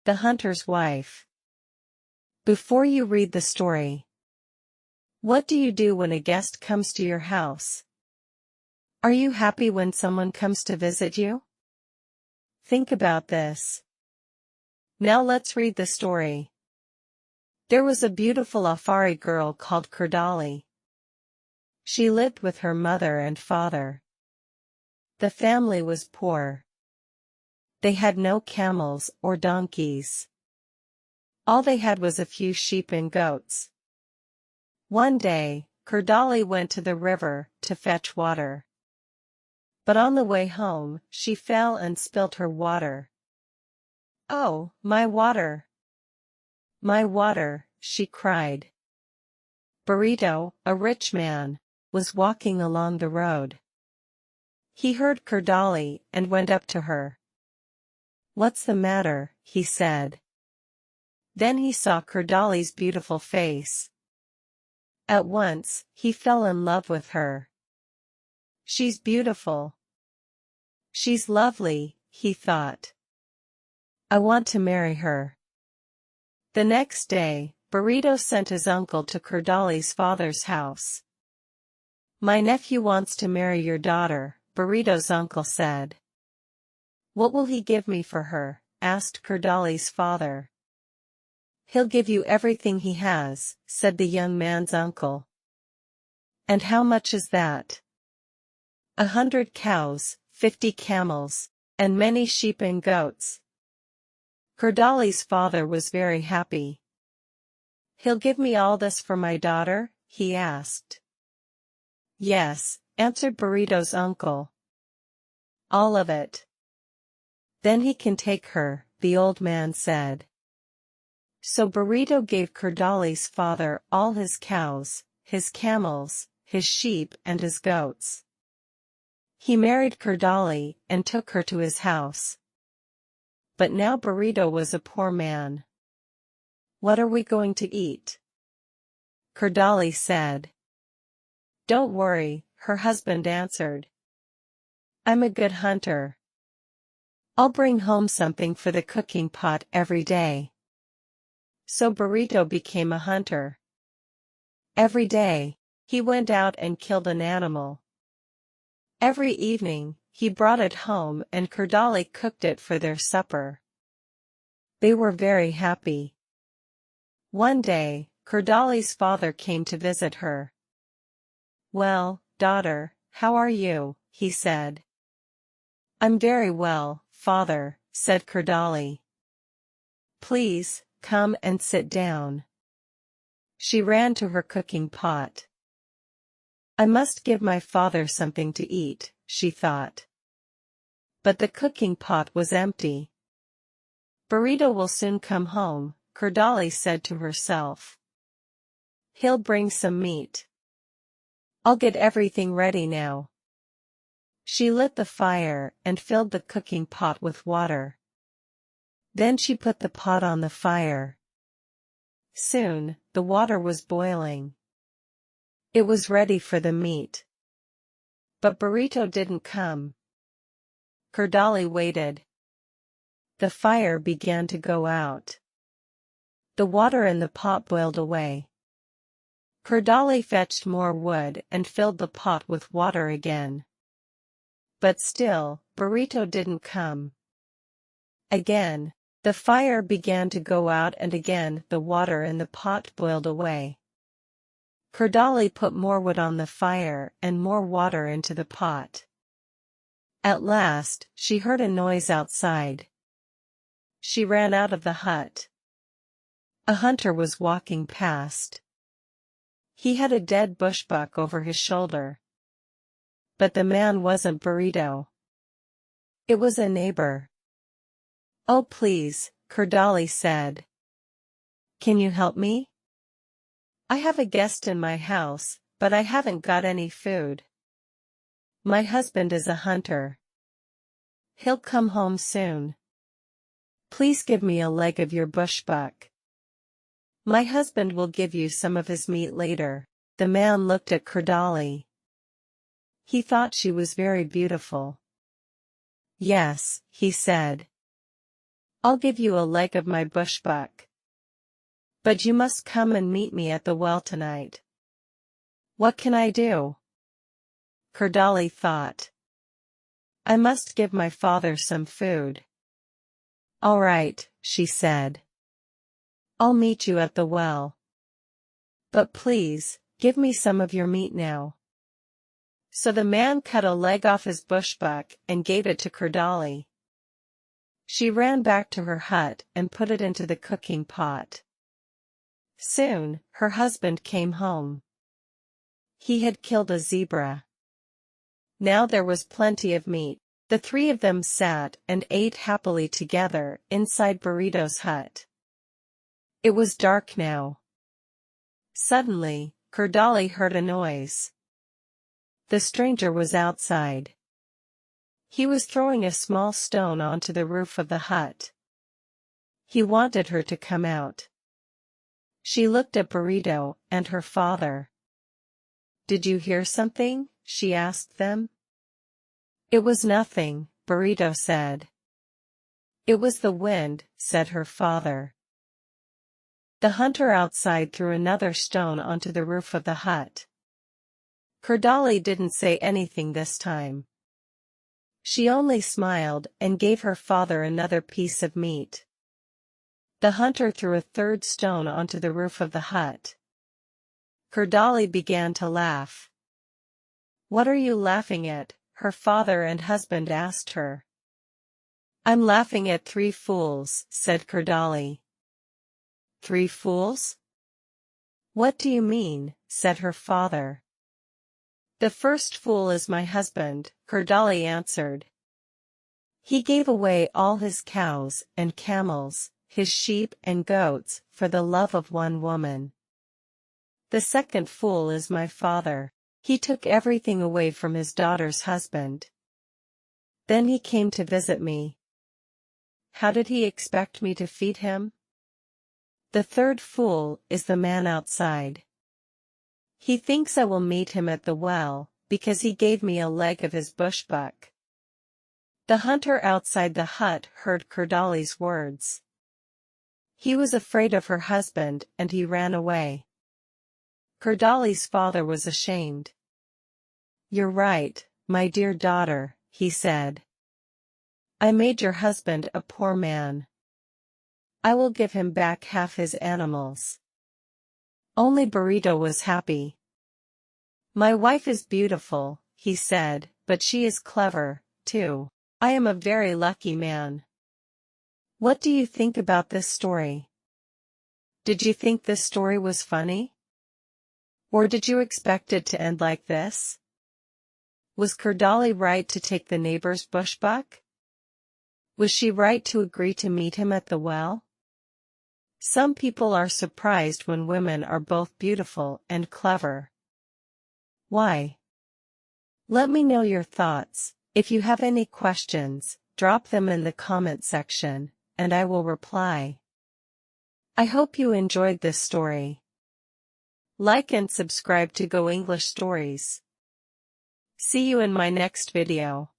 The Hunter's Wife. Before you read the story, what do you do when a guest comes to your house? Are you happy when someone comes to visit you? Think about this. Now let's read the story. There was a beautiful Afari girl called Kirdali. She lived with her mother and father. The family was poor. They had no camels or donkeys. All they had was a few sheep and goats. One day, Kirdali went to the river to fetch water. But on the way home, she fell and spilt her water. "Oh, my water! My water," she cried. Boreto, a rich man, was walking along the road. He heard Kirdali and went up to her. "What's the matter?" he said. Then he saw Kirdali's beautiful face. At once, he fell in love with her. "She's beautiful. She's lovely," he thought. "I want to marry her." The next day, Boreto sent his uncle to Kirdali's father's house. "My nephew wants to marry your daughter," Boreto's uncle said. "What will he give me for her?" asked Kirdali's father. "He'll give you everything he has," said the young man's uncle. "And how much is that?" 100 cows, 50 camels, and many sheep and goats." Kirdali's father was very happy. "He'll give me all this for my daughter?" he asked. "Yes," answered Boreto's uncle. "All of it." "Then he can take her," the old man said. So Boreto gave Kirdali's father all his cows, his camels, his sheep and his goats. He married Kirdali and took her to his house. But now Boreto was a poor man. "What are we going to eat?" Kirdali said. "Don't worry," her husband answered. "I'm a good hunter. I'll bring home something for the cooking pot every day." So Boreto became a hunter. Every day, he went out and killed an animal. Every evening, he brought it home and Kirdali cooked it for their supper. They were very happy. One day, Kirdali's father came to visit her. "Well, daughter, how are you?" he said. "I'm very well, father," said Kirdali. "Please, come and sit down." She ran to her cooking pot. "I must give my father something to eat," she thought. But the cooking pot was empty. "Boreto will soon come home," Kirdali said to herself. "He'll bring some meat. I'll get everything ready now." She lit the fire and filled the cooking pot with water. Then she put the pot on the fire. Soon, the water was boiling. It was ready for the meat. But Boreto didn't come. Kirdali waited. The fire began to go out. The water in the pot boiled away. Kirdali fetched more wood and filled the pot with water again. But still, Boreto didn't come. Again, the fire began to go out and again the water in the pot boiled away. Kirdali put more wood on the fire and more water into the pot. At last, she heard a noise outside. She ran out of the hut. A hunter was walking past. He had a dead bushbuck over his shoulder. But the man wasn't Boreto. It was a neighbor. "Oh please," Kirdali said. "Can you help me? I have a guest in my house, but I haven't got any food. My husband is a hunter. He'll come home soon. Please give me a leg of your bushbuck. My husband will give you some of his meat later." The man looked at Kirdali. He thought she was very beautiful. "Yes," he said. I'll give you a leg of my bushbuck. But you must come and meet me at the well tonight. What can I do? Kirdali thought. I must give my father some food. All right, she said. I'll meet you at the well. But please, give me some of your meat now. So the man cut a leg off his bushbuck and gave it to Kirdali. She ran back to her hut and put it into the cooking pot. Soon, her husband came home. He had killed a zebra. Now there was plenty of meat. The three of them sat and ate happily together inside Boreto's hut. It was dark now. Suddenly, Kirdali heard a noise. The stranger was outside. He was throwing a small stone onto the roof of the hut. He wanted her to come out. She looked at Boreto and her father. Did you hear something? She asked them. It was nothing, Boreto said. It was the wind, said her father. The hunter outside threw another stone onto the roof of the hut. Kirdali didn't say anything this time. She only smiled and gave her father another piece of meat. The hunter threw a third stone onto the roof of the hut. Kirdali began to laugh. What are you laughing at? Her father and husband asked her. I'm laughing at 3 fools, said Kirdali. 3 fools? What do you mean? Said her father. The first fool is my husband, Kirdali answered. He gave away all his cows and camels, his sheep and goats, for the love of one woman. The second fool is my father. He took everything away from his daughter's husband. Then he came to visit me. How did he expect me to feed him? The third fool is the man outside. He thinks I will meet him at the well, because he gave me a leg of his bushbuck. The hunter outside the hut heard Kirdali's words. He was afraid of her husband and he ran away. Kirdali's father was ashamed. You're right, my dear daughter, he said. I made your husband a poor man. I will give him back half his animals. Only Boreto was happy. My wife is beautiful, he said, but she is clever, too. I am a very lucky man. What do you think about this story? Did you think this story was funny? Or did you expect it to end like this? Was Kirdali right to take the neighbor's bushbuck? Was she right to agree to meet him at the well? Some people are surprised when women are both beautiful and clever. Why? Let me know your thoughts. If you have any questions, drop them in the comment section, and I will reply. I hope you enjoyed this story. Like and subscribe to Go English Stories. See you in my next video.